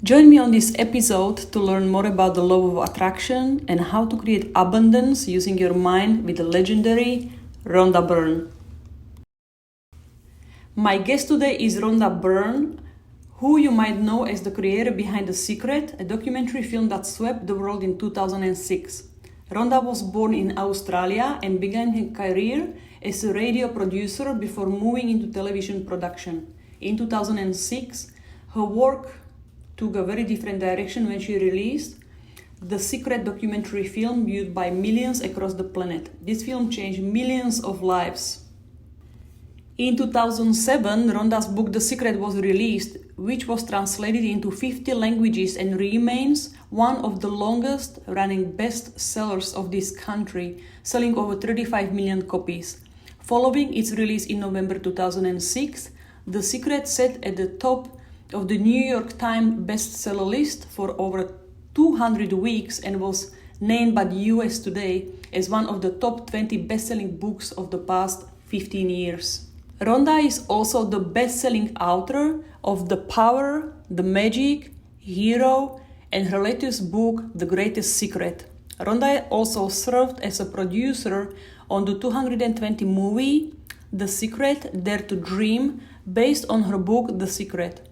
Join me on this episode to learn more about the law of attraction and how to create abundance using your mind with the legendary Rhonda Byrne. My guest today is Rhonda Byrne, who you might know as the creator behind The Secret, a documentary film that swept the world in 2006. Rhonda was born in Australia and began her career as a radio producer before moving into television production. In 2006, her work took a very different direction when she released The Secret documentary film viewed by millions across the planet. This film changed millions of lives. In 2007, Rhonda's book The Secret was released, which was translated into 50 languages and remains one of the longest running bestsellers of this country, selling over 35 million copies. Following its release in November 2006, The Secret sat at the top of the New York Times bestseller list for over 200 weeks and was named by the US Today as one of the top 20 best-selling books of the past 15 years. Rhonda is also the best-selling author of The Power, The Magic, Hero, and her latest book, The Greatest Secret. Rhonda also served as a producer on the 220 movie, The Secret, Dare to Dream, based on her book, The Secret.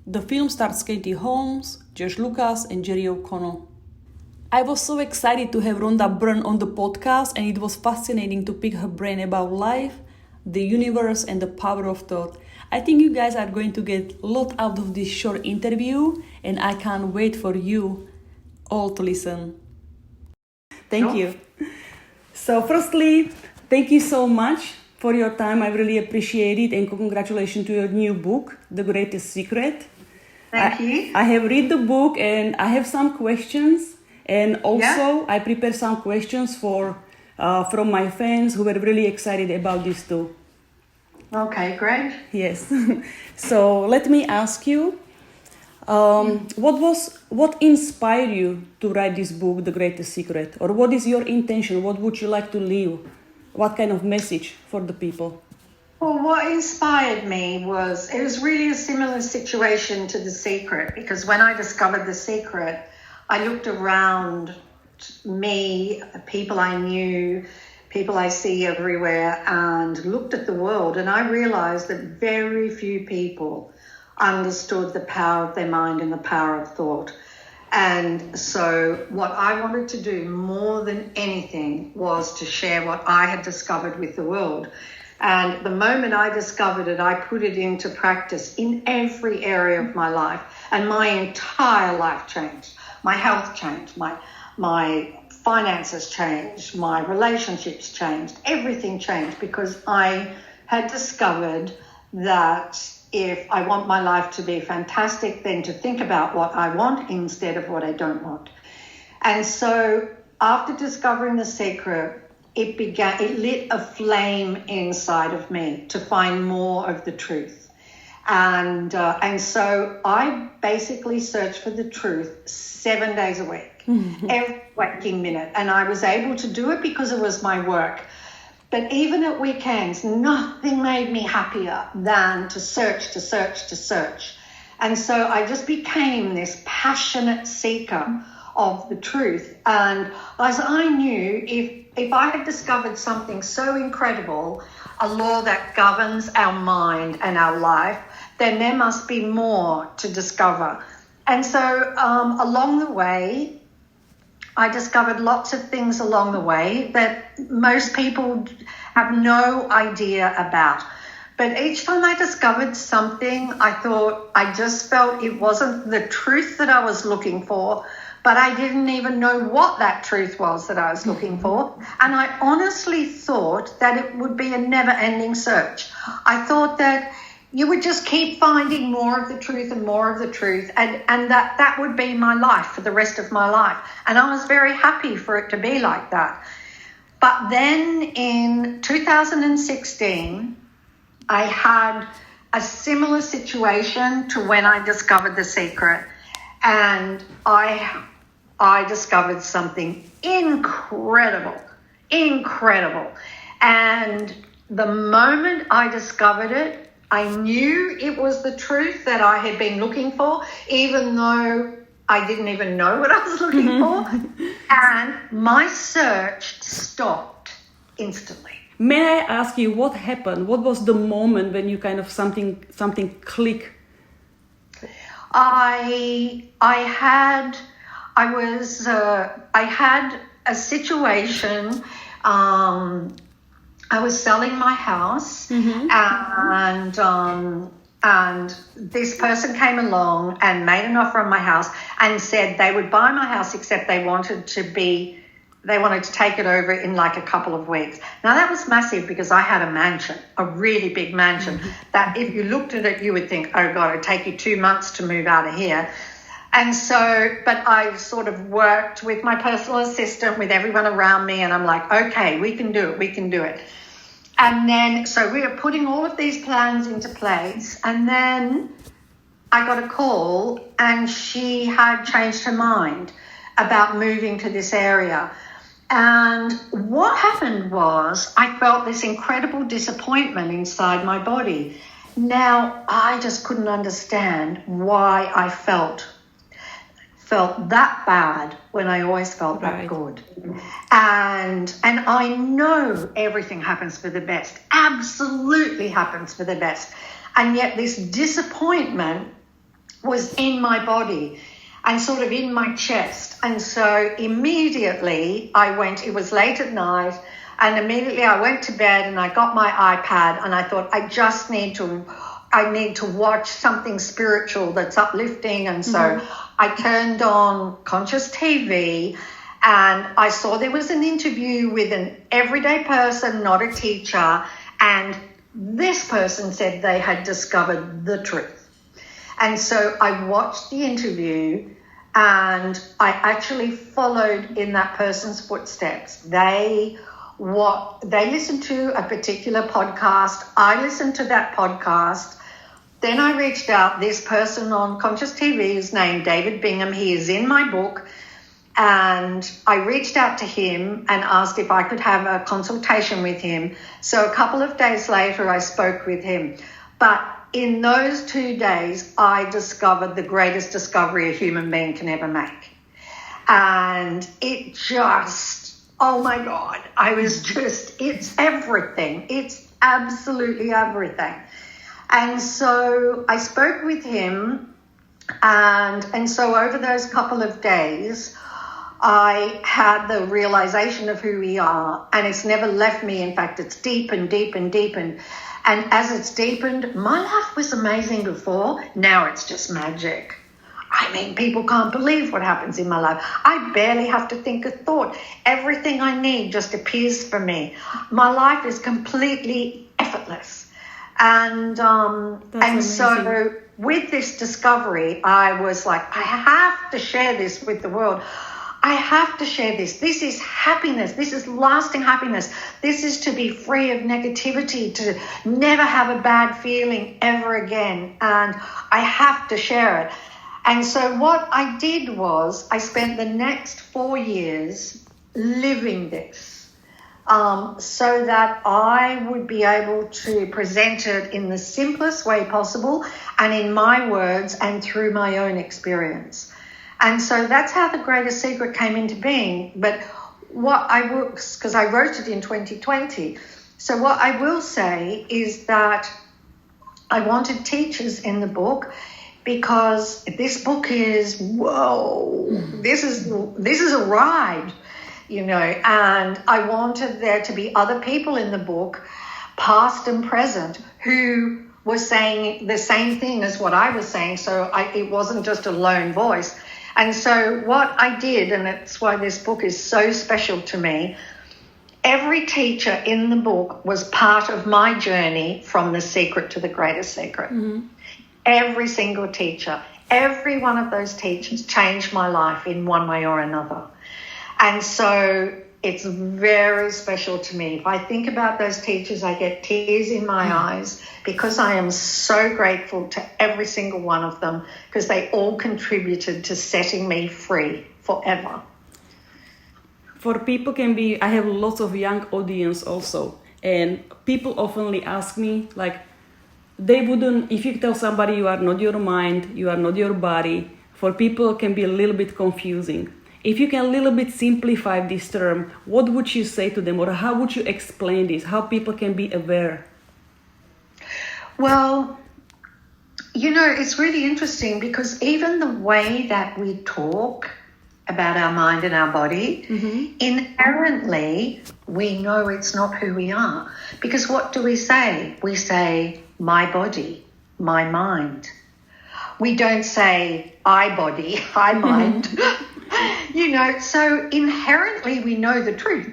The film stars Katie Holmes, Josh Lucas, and Jerry O'Connell. I was so excited to have Rhonda Byrne on the podcast, and it was fascinating to pick her brain about life, the universe, and the power of thought. I think you guys are going to get a lot out of this short interview, and I can't wait for you all to listen. Thank you. So firstly, thank you so much for your time. I really appreciate it, and congratulations to your new book, The Greatest Secret. Thank you. I have read the book and I have some questions, and also I prepared some questions from my fans who were really excited about this too. Okay, great. Yes. So let me ask you, what inspired you to write this book, The Greatest Secret? Or what is your intention? What would you like to leave? What kind of message for the people? Well, what inspired me it was really a similar situation to The Secret, because when I discovered The Secret, I looked around me, people I knew, people I see everywhere, and looked at the world, and I realized that very few people understood the power of their mind and the power of thought. And so what I wanted to do more than anything was to share what I had discovered with the world. And the moment I discovered it, I put it into practice in every area of my life, and my entire life changed. My health changed, my finances changed, my relationships changed, everything changed, because I had discovered that if I want my life to be fantastic, then to think about what I want instead of what I don't want. And so after discovering The Secret, it lit a flame inside of me to find more of the truth. And so I basically searched for the truth 7 days a week, every waking minute. And I was able to do it because it was my work. But even at weekends, nothing made me happier than to search. And so I just became this passionate seeker of the truth. And as I knew, if I had discovered something so incredible, a law that governs our mind and our life, then there must be more to discover. And so along the way, I discovered lots of things along the way that most people have no idea about. But each time I discovered something, I just felt it wasn't the truth that I was looking for, but I didn't even know what that truth was that I was looking for. And I honestly thought that it would be a never-ending search. I thought that you would just keep finding more of the truth and more of the truth, and that would be my life for the rest of my life. And I was very happy for it to be like that. But then in 2016, I had a similar situation to when I discovered The Secret, and I discovered something incredible. And the moment I discovered it, I knew it was the truth that I had been looking for, even though I didn't even know what I was looking for. And my search stopped instantly. May I ask you what happened? What was the moment when you kind of something clicked? I had a situation. I was selling my house, and this person came along and made an offer on my house and said they would buy my house, except they wanted to take it over in like a couple of weeks. Now that was massive because I had a mansion, a really big mansion, that if you looked at it, you would think, oh God, it'd take you 2 months to move out of here. And so, but I sort of worked with my personal assistant, with everyone around me, and I'm like, okay, we can do it. And then, so we were putting all of these plans into place, and then I got a call and she had changed her mind about moving to this area. And what happened was I felt this incredible disappointment inside my body. Now, I just couldn't understand why I felt that bad when I always felt that good. And I know everything happens for the best, absolutely happens for the best. And yet this disappointment was in my body and sort of in my chest. And so immediately it was late at night, and immediately I went to bed and I got my iPad and I thought, I need to watch something spiritual that's uplifting. And so I turned on Conscious TV and I saw there was an interview with an everyday person, not a teacher. And this person said they had discovered the truth. And so I watched the interview and I actually followed in that person's footsteps. They listened to a particular podcast. I listened to that podcast. Then I reached out. This person on Conscious TV is named David Bingham. He is in my book. And I reached out to him and asked if I could have a consultation with him. So a couple of days later, I spoke with him. But in those 2 days, I discovered the greatest discovery a human being can ever make. And it just, oh my God, it's everything. It's absolutely everything. And so I spoke with him, and so over those couple of days, I had the realization of who we are, and it's never left me. In fact, it's deepened. And as it's deepened, my life was amazing before. Now it's just magic. I mean, people can't believe what happens in my life. I barely have to think a thought. Everything I need just appears for me. My life is completely effortless. And so with this discovery, I was like, I have to share this with the world. I have to share this. This is happiness. This is lasting happiness. This is to be free of negativity, to never have a bad feeling ever again. And I have to share it. And so what I did was I spent the next 4 years living this. So that I would be able to present it in the simplest way possible and in my words and through my own experience. And so that's how The Greatest Secret came into being. But because I wrote it in 2020, so what I will say is that I wanted teachers in the book because this book is, whoa, this is a ride. And I wanted there to be other people in the book, past and present, who were saying the same thing as what I was saying. So it wasn't just a lone voice. And so what I did, and that's why this book is so special to me, every teacher in the book was part of my journey from the secret to the greatest secret. Every single teacher, every one of those teachers changed my life in one way or another. And so it's very special to me. If I think about those teachers, I get tears in my eyes because I am so grateful to every single one of them because they all contributed to setting me free forever. For people I have lots of young audience also. And people oftenly ask me, like, they wouldn't, if you tell somebody you are not your mind, you are not your body, for people it can be a little bit confusing. If you can a little bit simplify this term, what would you say to them, or how would you explain this, how people can be aware? Well, it's really interesting because even the way that we talk about our mind and our body, inherently, we know it's not who we are. Because what do we say? We say, my body, my mind. We don't say, I body, I mind. So inherently we know the truth.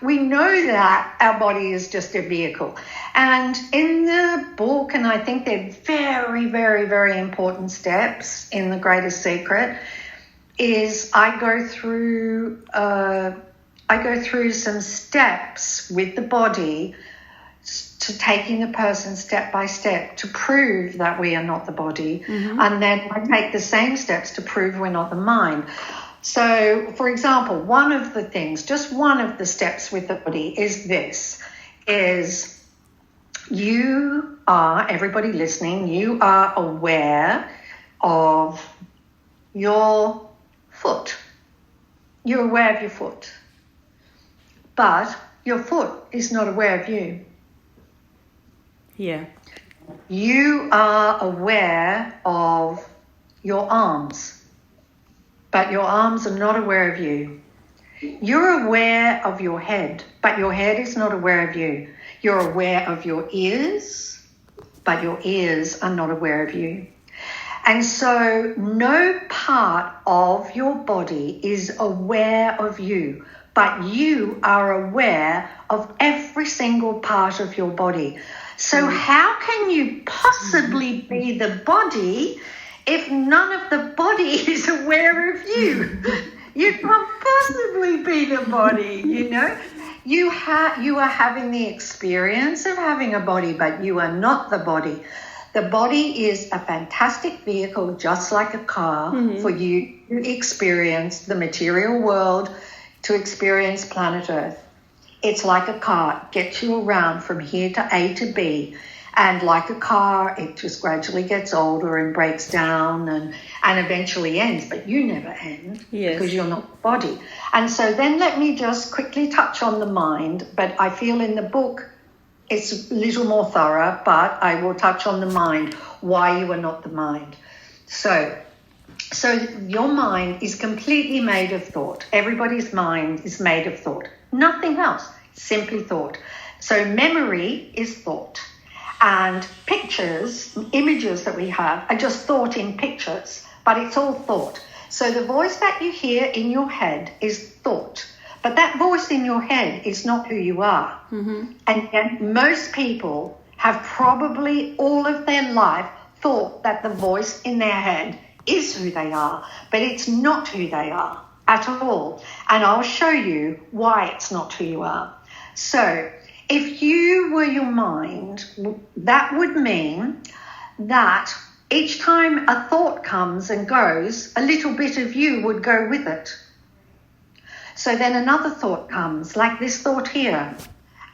We know that our body is just a vehicle. And in the book, and I think they're very, very, very important steps in The Greatest Secret, is I go through some steps with the body to taking a person step by step to prove that we are not the body. And then I take the same steps to prove we're not the mind. So, for example, one of the steps with the body is this, is you are, everybody listening, you are aware of your foot. You're aware of your foot. But your foot is not aware of you. Yeah. You are aware of your arms. But your arms are not aware of you. You're aware of your head, but your head is not aware of you. You're aware of your ears, but your ears are not aware of you. And so no part of your body is aware of you, but you are aware of every single part of your body. So how can you possibly be the body if none of the body is aware of you? You can't possibly be the body, You are having the experience of having a body, but you are not the body. The body is a fantastic vehicle, just like a car, for you to experience the material world, to experience planet Earth. It's like a car. It gets you around from here to A to B. And like a car, it just gradually gets older and breaks down and eventually ends. But you never end because you're not the body. And so then let me just quickly touch on the mind. But I feel in the book it's a little more thorough, but I will touch on the mind, why you are not the mind. So your mind is completely made of thought. Everybody's mind is made of thought. Nothing else, simply thought. So memory is thought. And pictures, images that we have are just thought in pictures, but it's all thought. So the voice that you hear in your head is thought, but that voice in your head is not who you are. And yet most people have probably all of their life thought that the voice in their head is who they are, but it's not who they are at all. And I'll show you why it's not who you are. So if you were your mind, that would mean that each time a thought comes and goes, a little bit of you would go with it. So then another thought comes, like this thought here.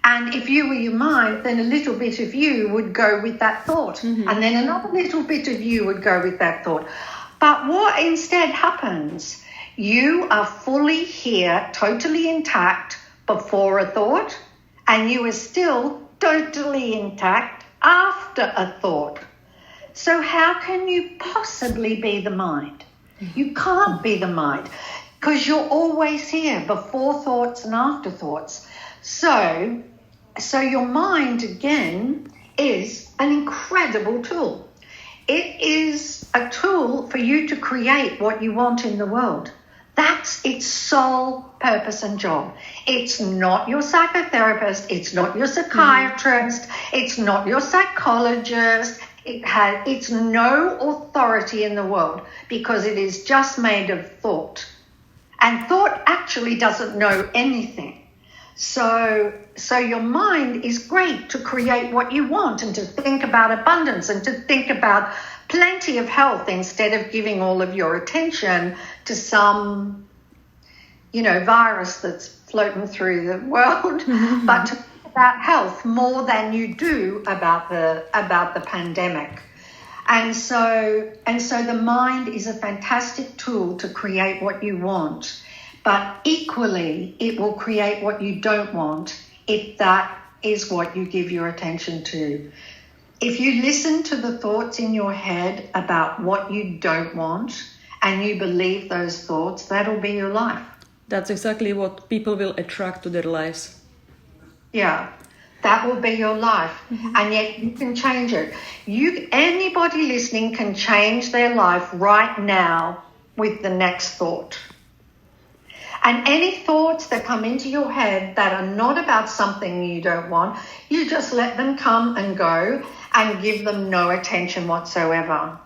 And if you were your mind, then a little bit of you would go with that thought. And then another little bit of you would go with that thought. But what instead happens? You are fully here, totally intact before a thought, and you are still totally intact after a thought. So how can you possibly be the mind? You can't be the mind because you're always here before thoughts and after thoughts. So your mind, again, is an incredible tool. It is a tool for you to create what you want in the world. That's its sole purpose and job. It's not your psychotherapist. It's not your psychiatrist. It's not your psychologist. It's no authority in the world because it is just made of thought. And thought actually doesn't know anything. So your mind is great to create what you want and to think about abundance and to think about plenty of health instead of giving all of your attention to some, virus that's floating through the world. But to think about health more than you do about the pandemic. And so the mind is a fantastic tool to create what you want, but equally it will create what you don't want if that is what you give your attention to. If you listen to the thoughts in your head about what you don't want and you believe those thoughts, that'll be your life. That's exactly what people will attract to their lives. Yeah, that will be your life. Mm-hmm. And yet you can change it. Anybody listening can change their life right now with the next thought. And any thoughts that come into your head that are not about something you don't want, you just let them come and go and give them no attention whatsoever.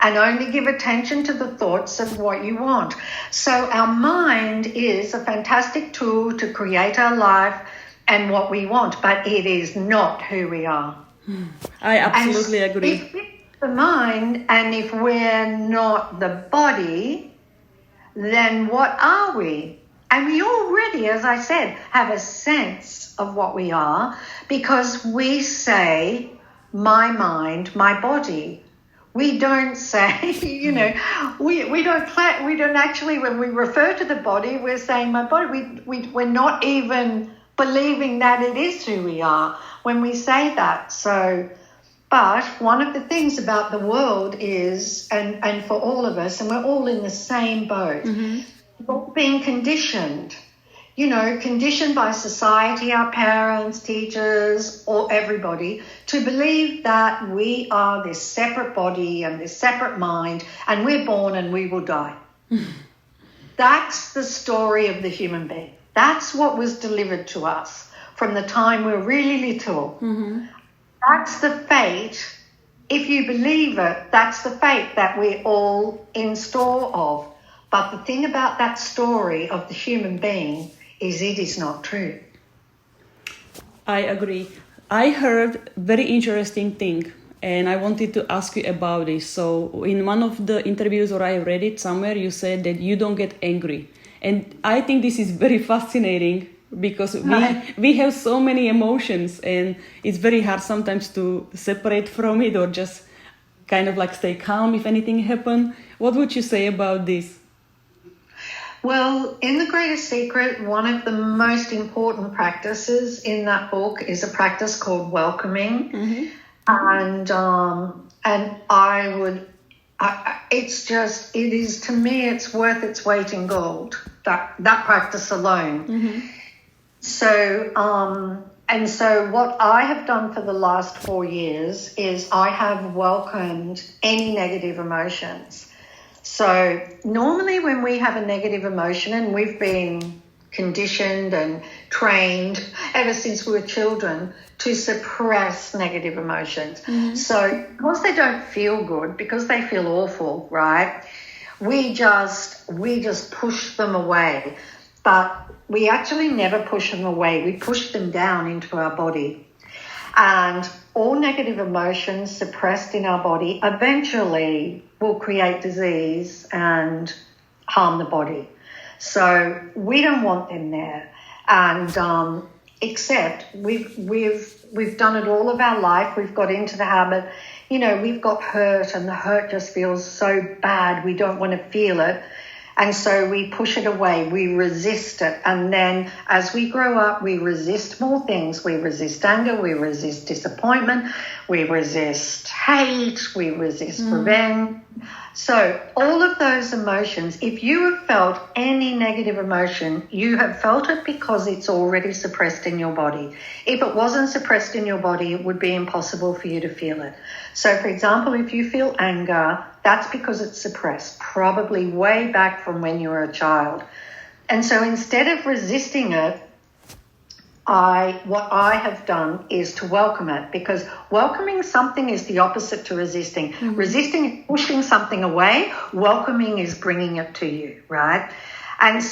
And only give attention to the thoughts of what you want. So our mind is a fantastic tool to create our life and what we want, but it is not who we are. I absolutely agree. If it's the mind and if we're not the body, then what are we? And we already, as I said, have a sense of what we are because we say, my mind, my body. We don't say, we don't actually, when we refer to the body, we're saying my body. We're not even believing that it is who we are when we say that. So, but one of the things about the world is, and for all of us, and we're all in the same boat, we're all being conditioned, conditioned by society, our parents, teachers, or everybody, to believe that we are this separate body and this separate mind, and we're born and we will die. That's the story of the human being. That's what was delivered to us from the time we're really little. Mm-hmm. That's the fate. If you believe it, that's the fate that we're all in store of. But the thing about that story of the human being is it is not true. I agree. I heard very interesting thing and I wanted to ask you about this. So in one of the interviews, or I read it somewhere, you said that you don't get angry. And I think this is very fascinating because we have so many emotions and it's very hard sometimes to separate from it or just kind of like stay calm if anything happens. What would you say about this? Well, in The Greatest Secret, one of the most important practices in that book is a practice called welcoming. Mm-hmm. And to me, it's worth its weight in gold, that practice alone. Mm-hmm. So what I have done for the last 4 years is I have welcomed any negative emotions. So normally when we have a negative emotion, and we've been conditioned and trained ever since we were children to suppress negative emotions. Mm-hmm. So because they don't feel good, because they feel awful, right, we just push them away. But we actually never push them away. We push them down into our body. And all negative emotions suppressed in our body eventually will create disease and harm the body. So we don't want them there. And except we've done it all of our life. We've got into the habit. We've got hurt and the hurt just feels so bad. We don't want to feel it. And so we push it away, we resist it. And then as we grow up, we resist more things. We resist anger, we resist disappointment, we resist hate, we resist revenge. So all of those emotions, if you have felt any negative emotion, you have felt it because it's already suppressed in your body. If it wasn't suppressed in your body, it would be impossible for you to feel it. So, for example, if you feel anger, that's because it's suppressed, probably way back from when you were a child. And so instead of resisting it, what I have done is to welcome it, because welcoming something is the opposite to resisting. Mm-hmm. Resisting is pushing something away. Welcoming is bringing it to you, right? And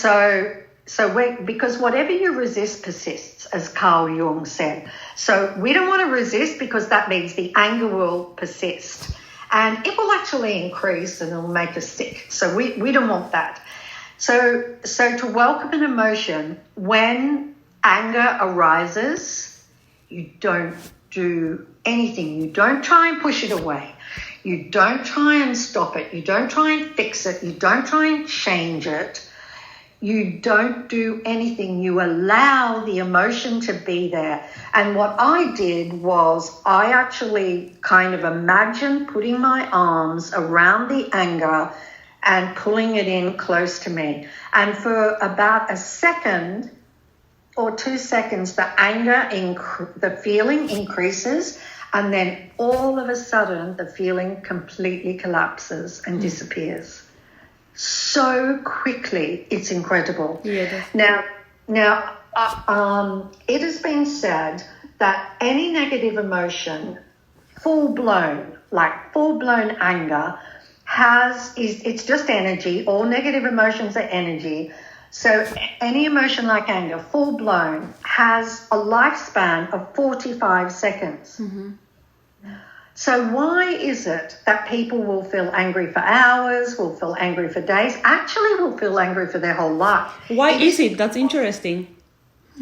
because whatever you resist persists, as Carl Jung said. So we don't want to resist because that means the anger will persist. And it will actually increase and it will make us sick. So we don't want that. So to welcome an emotion, when anger arises, You don't do anything. You don't try and push it away. You don't try and stop it. You don't try and fix it. You don't try and change it. You don't do anything. You allow the emotion to be there. And what I did was I actually kind of imagined putting my arms around the anger and pulling it in close to me. And for about a second or 2 seconds, the anger, the feeling increases. And then all of a sudden, the feeling completely collapses and disappears. So quickly, it's incredible. Yeah. Now, it has been said that any negative emotion, full-blown anger, it's just energy. All negative emotions are energy. So any emotion like anger, full-blown, has a lifespan of 45 seconds. Mm-hmm. So why is it that people will feel angry for hours, will feel angry for days, actually will feel angry for their whole life? Why is it? That's interesting.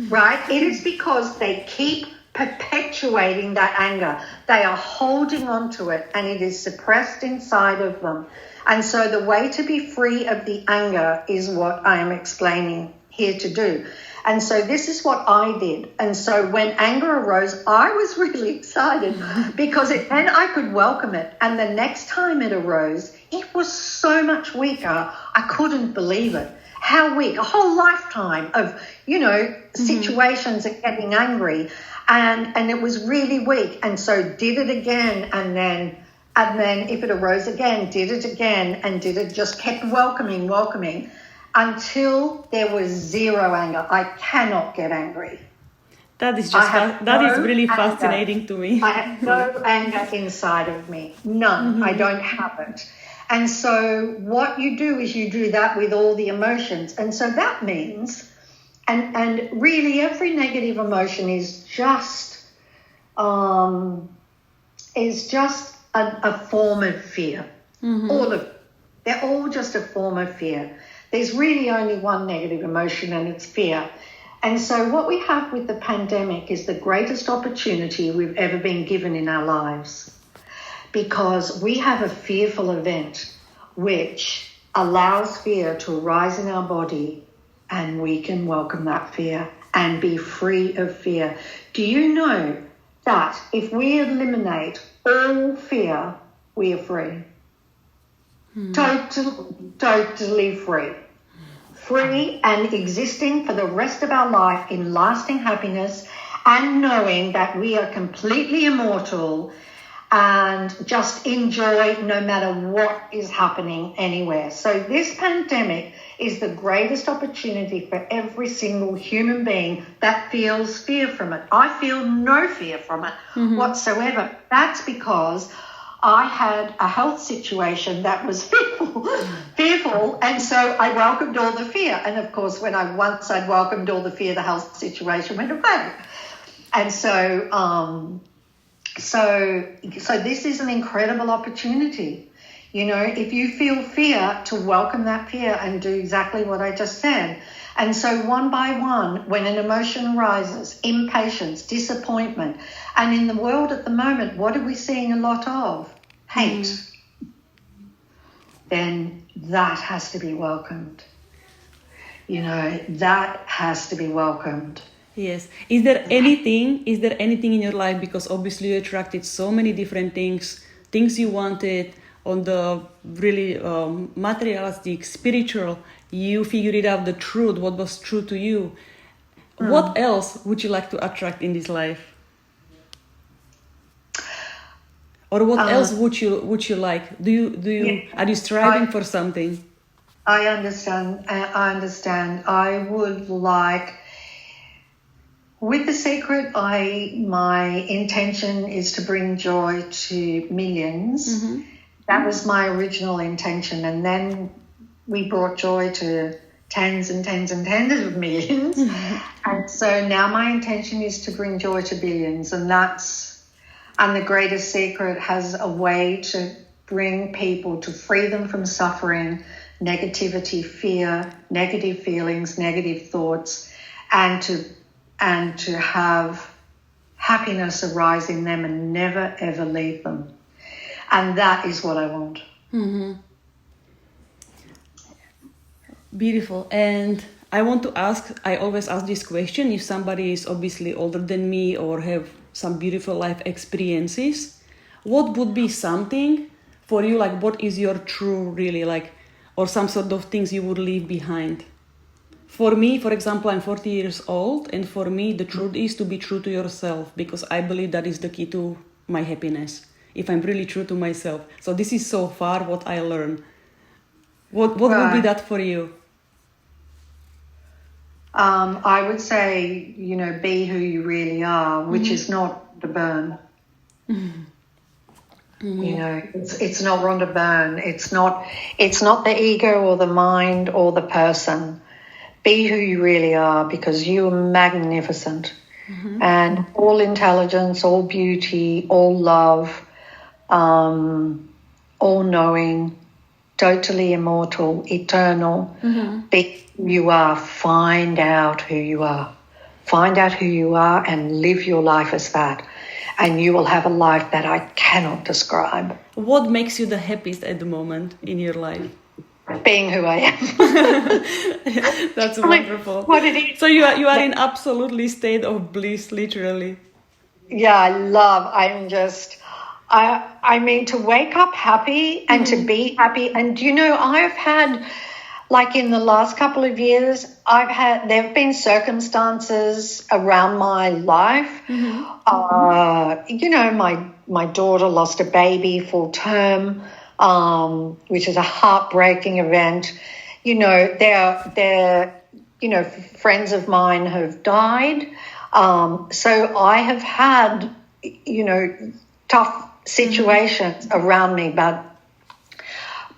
Right? It is because they keep perpetuating that anger. They are holding on to it and it is suppressed inside of them. And so the way to be free of the anger is what I am explaining here to do. And so this is what I did. And so when anger arose, I was really excited because then I could welcome it. And the next time it arose, it was so much weaker. I couldn't believe it. How weak. A whole lifetime of, situations of getting angry. And it was really weak. And so did it again. And then if it arose again, did it again. And just kept welcoming. Until there was zero anger. I cannot get angry. That is really fascinating to me. I have no anger inside of me. None. Mm-hmm. I don't have it. And so what you do is you do that with all the emotions. And so that means, and really every negative emotion is just a form of fear. Mm-hmm. All of it. They're all just a form of fear. There's really only one negative emotion, and it's fear. And so what we have with the pandemic is the greatest opportunity we've ever been given in our lives, because we have a fearful event which allows fear to arise in our body, and we can welcome that fear and be free of fear. Do you know that if we eliminate all fear, we are free? Totally free. Free and existing for the rest of our life in lasting happiness, and knowing that we are completely immortal and just enjoy no matter what is happening anywhere. So this pandemic is the greatest opportunity for every single human being that feels fear from it. I feel no fear from it whatsoever. That's because I had a health situation that was fearful, and so I welcomed all the fear. And of course, once I'd welcomed all the fear, the health situation went away. And so this is an incredible opportunity. If you feel fear, to welcome that fear and do exactly what I just said. And so one by one, when an emotion arises, impatience, disappointment, and in the world at the moment, what are we seeing a lot of? Hate. Then that has to be welcomed. That has to be welcomed. Yes. Is there anything in your life, because obviously you attracted so many different things you wanted on the really materialistic, spiritual, you figured out the truth, what was true to you. What else would you like to attract in this life? Or what else would you like? Are you striving for something? I understand. I would like, with The Secret, my intention is to bring joy to millions. Mm-hmm. That was my original intention, and then we brought joy to tens and tens and tens of millions. Mm-hmm. And so now my intention is to bring joy to billions, and The Greatest Secret has a way to bring people, to free them from suffering, negativity, fear, negative feelings, negative thoughts, and to have happiness arise in them and never, ever leave them. And that is what I want. Mm-hmm. Beautiful. And I want to ask, I always ask this question, if somebody is obviously older than me or have some beautiful life experiences, what would be something for you, like what is your true really, like, or some sort of things you would leave behind? For me, for example, I'm 40 years old, and for me the truth is to be true to yourself, because I believe that is the key to my happiness, if I'm really true to myself. So this is so far what I learned. What would be that for you? I would say, be who you really are, which is not Rhonda Byrne. Mm-hmm. It's not Rhonda Byrne. It's not the ego or the mind or the person. Be who you really are, because you are magnificent. Mm-hmm. And all intelligence, all beauty, all love, all knowing, totally immortal, eternal. Mm-hmm. Be who you are. Find out who you are. Find out who you are and live your life as that. And you will have a life that I cannot describe. What makes you the happiest at the moment in your life? Being who I am. That's wonderful. What it is. So you are in absolutely state of bliss, literally. Yeah, I mean, to wake up happy and to be happy. And, I've had, like in the last couple of years, there have been circumstances around my life. Mm-hmm. My daughter lost a baby full term, which is a heartbreaking event. Friends of mine have died. So I have had, tough situations around me,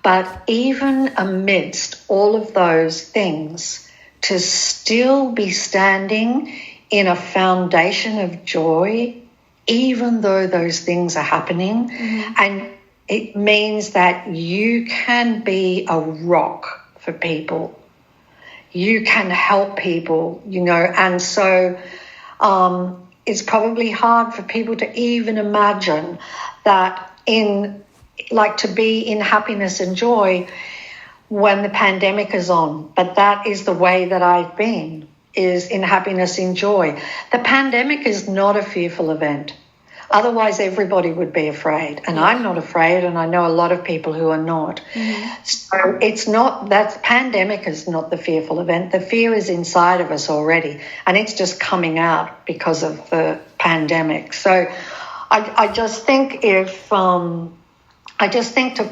but even amidst all of those things, to still be standing in a foundation of joy, even though those things are happening, and it means that you can be a rock for people. You can help people, and so it's probably hard for people to even imagine that to be in happiness and joy when the pandemic is on. But that is the way that I've been, is in happiness and joy. The pandemic is not a fearful event. Otherwise, everybody would be afraid. And I'm not afraid, and I know a lot of people who are not. Mm-hmm. So that pandemic is not the fearful event. The fear is inside of us already, and it's just coming out because of the pandemic. So I just think to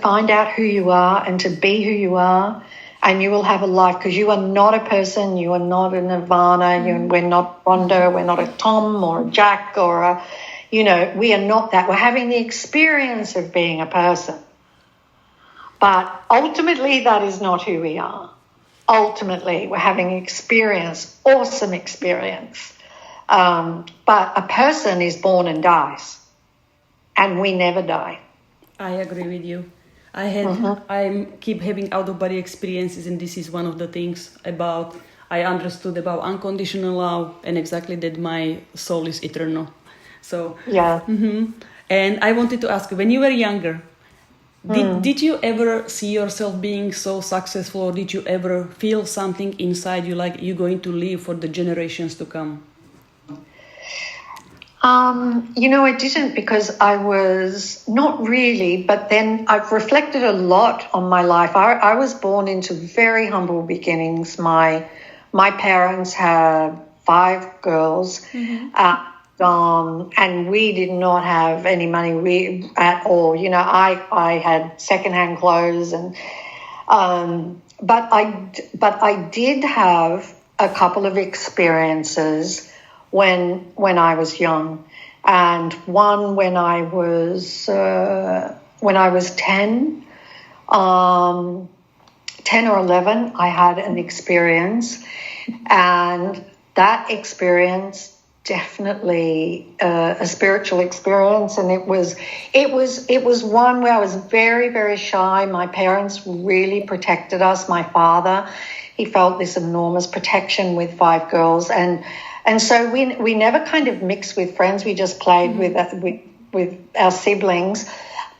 find out who you are and to be who you are, and you will have a life, because you are not a person, you are not a Nirvana, we're not Rhonda, we're not a Tom or a Jack or a... we are not that. We're having the experience of being a person. But ultimately, that is not who we are. Ultimately, we're having experience, awesome experience. But a person is born and dies. And we never die. I agree with you. I keep having out-of-body experiences, and this is one of the things I understood about unconditional love, and exactly that my soul is eternal. So yeah. Mm-hmm. And I wanted to ask you, when you were younger, did you ever see yourself being so successful, or did you ever feel something inside you like you're going to live for the generations to come? I didn't, because I was not really, but then I've reflected a lot on my life. I was born into very humble beginnings. My parents had 5 girls. Mm-hmm. And we did not have any money at all. I had secondhand clothes, and but I did have a couple of experiences when I was young, and one when I was 10 or 11, I had an experience, and that experience definitely a spiritual experience, and it was one where I was very, very shy. My parents really protected us. My father, he felt this enormous protection with 5 girls, and And so we never kind of mixed with friends. We just played with our siblings.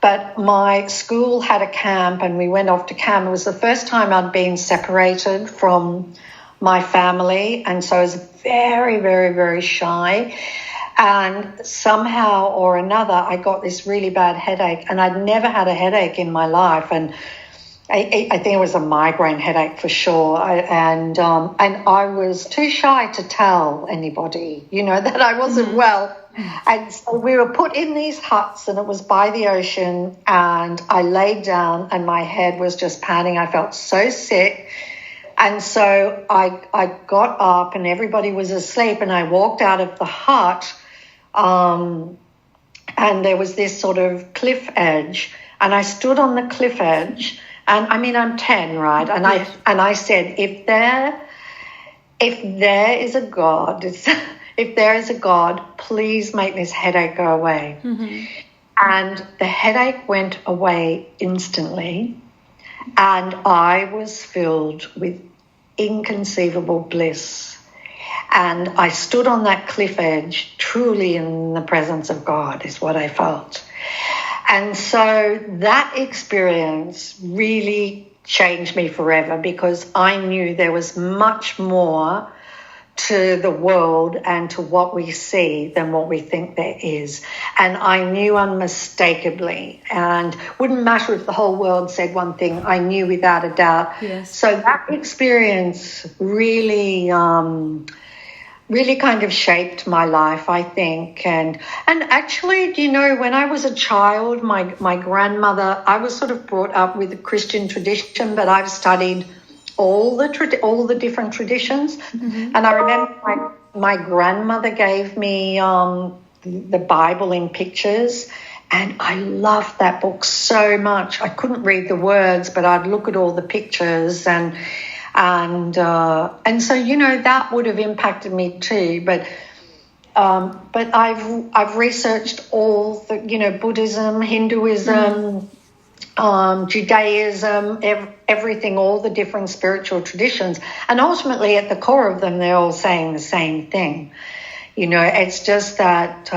But my school had a camp and we went off to camp. It was the first time I'd been separated from my family. And so I was very, very, very shy. And somehow or another, I got this really bad headache. And I'd never had a headache in my life. And I think it was a migraine headache for sure. And I was too shy to tell anybody, that I wasn't well. And so we were put in these huts and it was by the ocean, and I laid down and my head was just pounding. I felt so sick. And so I got up and everybody was asleep, and I walked out of the hut and there was this sort of cliff edge, and I stood on the cliff edge, and I mean, I'm 10, right? And I said, if there is a God, if there is a God, please make this headache go away. Mm-hmm. And the headache went away instantly, and I was filled with inconceivable bliss. And I stood on that cliff edge, truly in the presence of God is what I felt. And so that experience really changed me forever, because I knew there was much more to the world and to what we see than what we think there is. And I knew unmistakably, and wouldn't matter if the whole world said one thing, I knew without a doubt. Yes. So that experience really really kind of shaped my life, I think. And actually, when I was a child, my grandmother, I was sort of brought up with a Christian tradition, but I've studied all the different traditions. Mm-hmm. And I remember my grandmother gave me the Bible in pictures, and I loved that book so much. I couldn't read the words, but I'd look at all the pictures, and so that would have impacted me too. But I've researched all the Buddhism, Hinduism, Judaism, everything, all the different spiritual traditions, and ultimately at the core of them, they're all saying the same thing. It's just that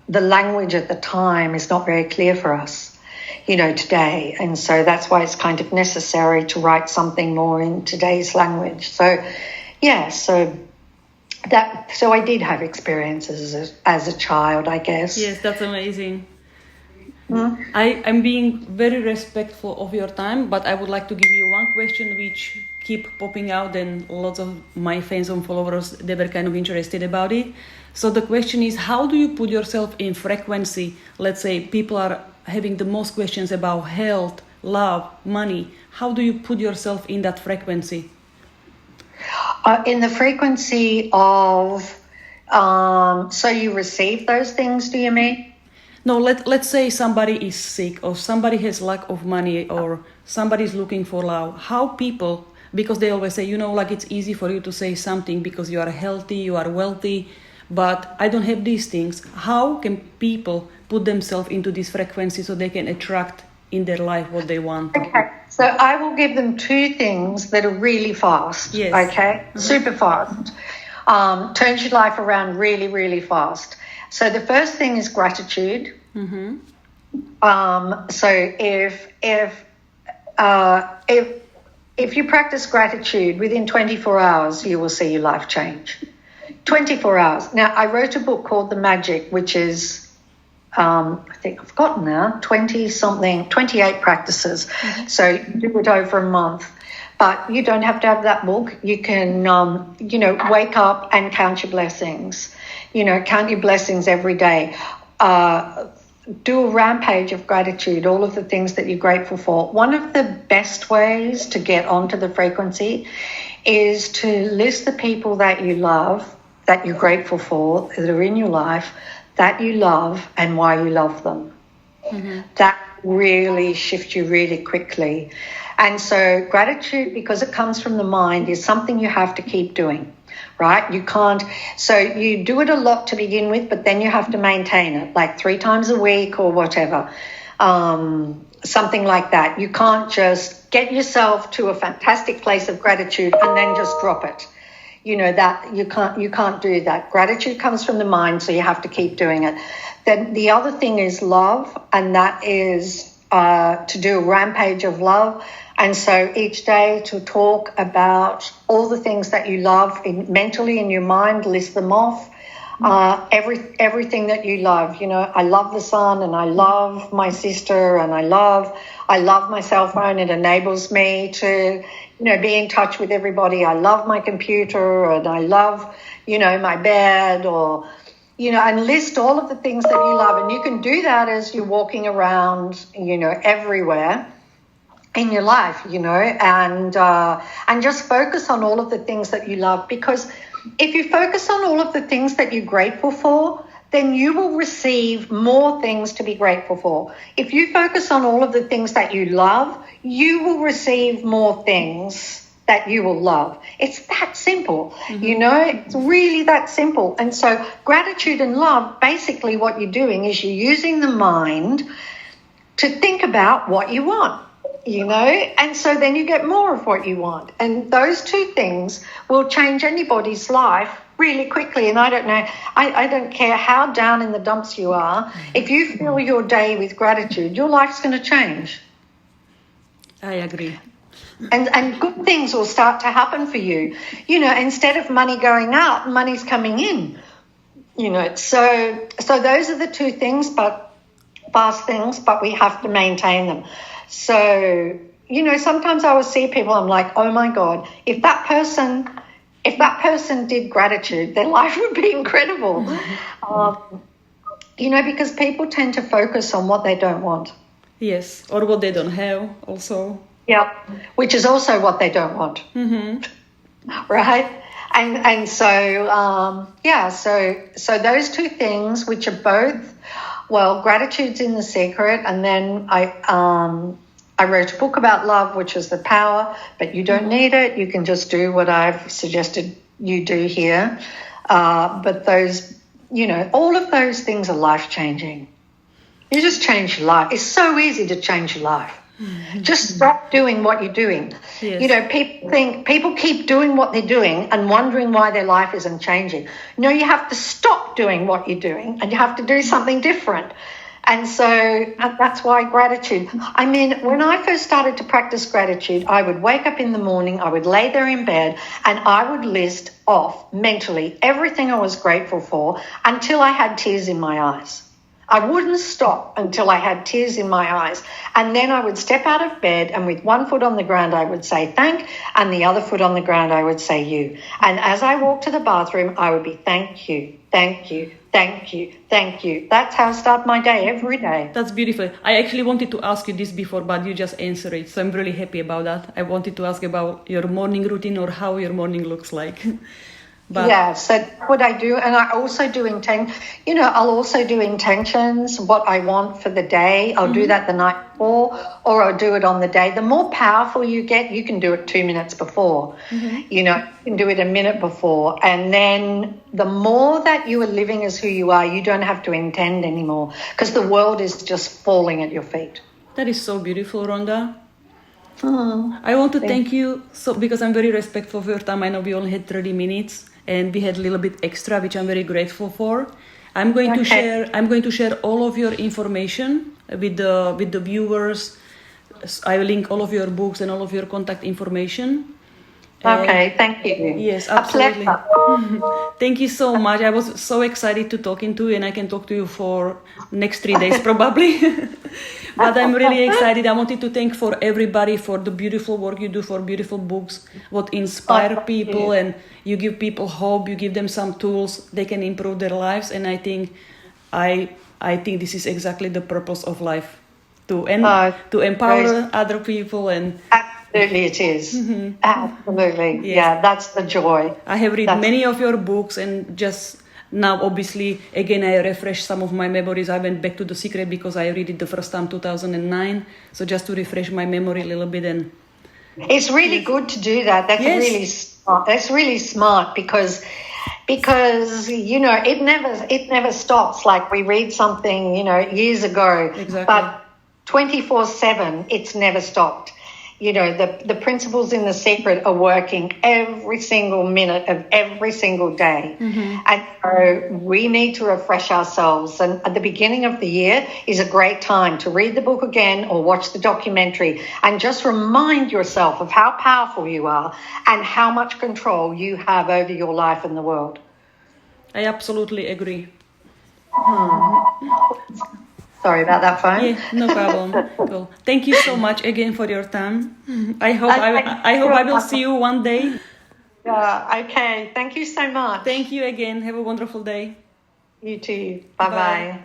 the language at the time is not very clear for us, today. And so that's why it's kind of necessary to write something more in today's language. So, yeah, so I did have experiences as a child, I guess. Yes, that's amazing. Mm-hmm. I'm being very respectful of your time, but I would like to give you one question which keep popping out, and lots of my fans and followers, they were kind of interested about it. So the question is, how do you put yourself in frequency? Let's say people are having the most questions about health, love, money. How do you put yourself in that frequency? In the frequency of, so you receive those things, do you mean? No, let's say somebody is sick, or somebody has lack of money, or somebody's looking for love. How people, because they always say, it's easy for you to say something because you are healthy, you are wealthy, but I don't have these things. How can people put themselves into this frequency so they can attract in their life what they want? Okay, so I will give them two things that are really fast. Yes. Okay, mm-hmm. Super fast. Turns your life around really, really fast. So the first thing is gratitude. Mm-hmm. So if you practice gratitude, within 24 hours, you will see your life change. 24 hours. Now, I wrote a book called The Magic, which is, I think I've forgotten now, 28 practices. Mm-hmm. So you do it over a month. But you don't have to have that book. You can, wake up and count your blessings. Count your blessings every day. Do a rampage of gratitude, all of the things that you're grateful for. One of the best ways to get onto the frequency is to list the people that you love, that you're grateful for, that are in your life, that you love, and why you love them. Mm-hmm. That really shifts you really quickly. And so gratitude, because it comes from the mind, is something you have to keep doing. Right? You can't, so you do it a lot to begin with, but then you have to maintain it, like 3 times a week or whatever, something like that. You can't just get yourself to a fantastic place of gratitude and then just drop it. that you can't do that. Gratitude comes from the mind, so you have to keep doing it. Then the other thing is love, and that is to do a rampage of love. And so each day to talk about all the things that you love mentally in your mind, list them off. Everything that you love. I love the sun, and I love my sister, and I love my cell phone. It enables me to, be in touch with everybody. I love my computer, and I love, my bed, or, and list all of the things that you love. And you can do that as you're walking around, everywhere in your life, and just focus on all of the things that you love, because if you focus on all of the things that you're grateful for, then you will receive more things to be grateful for. If you focus on all of the things that you love, you will receive more things that you will love. It's that simple, it's really that simple. And so gratitude and love, basically what you're doing is you're using the mind to think about what you want. And so then you get more of what you want. And those two things will change anybody's life really quickly. And I don't know, I don't care how down in the dumps you are. If you fill your day with gratitude, your life's going to change. I agree. And good things will start to happen for you. Instead of money going out, money's coming in. So those are the two things, but fast things, but we have to maintain them. So, sometimes I will see people, I'm like, oh my God, if that person did gratitude, their life would be incredible. Because people tend to focus on what they don't want. Yes, or what they don't have also. Yeah, which is also what they don't want. Mm-hmm. Right? And so, so those two things, which are both, well, gratitude's in The Secret, and then I wrote a book about love, which is the power, but you don't need it. You can just do what I've suggested you do here. But those, all of those things are life-changing. You just change your life. It's so easy to change your life. Just stop doing what you're doing. Yes. People keep doing what they're doing and wondering why their life isn't changing. No, you have to stop doing what you're doing, and you have to do something different. And so that's why gratitude. I mean, when I first started to practice gratitude, I would wake up in the morning, I would lay there in bed, and I would list off mentally everything I was grateful for until I had tears in my eyes. I wouldn't stop until I had tears in my eyes. And then I would step out of bed, and with one foot on the ground, I would say thank, and the other foot on the ground, I would say you. And as I walked to the bathroom, I would be thank you, thank you, thank you, thank you. That's how I start my day every day. That's beautiful. I actually wanted to ask you this before, but you just answered it. So I'm really happy about that. I wanted to ask about your morning routine or how your morning looks like. But yes, that's what I do. And I also do I'll also do intentions, what I want for the day. I'll do that the night before, or I'll do it on the day. The more powerful you get, you can do it 2 minutes before. You can do it a minute before. And then the more that you are living as who you are, you don't have to intend anymore, because the world is just falling at your feet. that is so beautiful, Rhonda. I want to thank you because I'm very respectful of your time. I know we only had 30 minutes and we had a little bit extra, which I'm very grateful for. I'm going to share all of your information with the viewers. I will link all of your books and all of your contact information. Okay, thank you. Yes, absolutely. Thank you so much. I was so excited to talking to you, and I can talk to you for next 3 days probably. But I'm really excited. I wanted to thank for everybody for the beautiful work you do, for beautiful books, what inspire people, and you give people hope. You give them some tools they can improve their lives, and I think this is exactly the purpose of life, to empower other people and. Absolutely, it is. Mm-hmm. Absolutely. Yes. Yeah, that's the joy. I have read many of your books, and just now, obviously, again, I refreshed some of my memories. I went back to The Secret because I read it the first time, 2009. So just to refresh my memory a little bit. And it's really good to do that. That's really smart. That's really smart because it never stops. Like we read something, years ago. Exactly. But 24/7, it's never stopped. you know, the principles in The Secret are working every single minute of every single day. And so we need to refresh ourselves. And at the beginning of the year is a great time to read the book again or watch the documentary and just remind yourself of how powerful you are and how much control you have over your life and the world. I absolutely agree. Sorry about that, phone. Yeah, no problem. Cool. Thank you so much again for your time. I hope I will see you one day. Yeah, okay. Thank you so much. Thank you again. Have a wonderful day. You too. Bye-bye. Bye.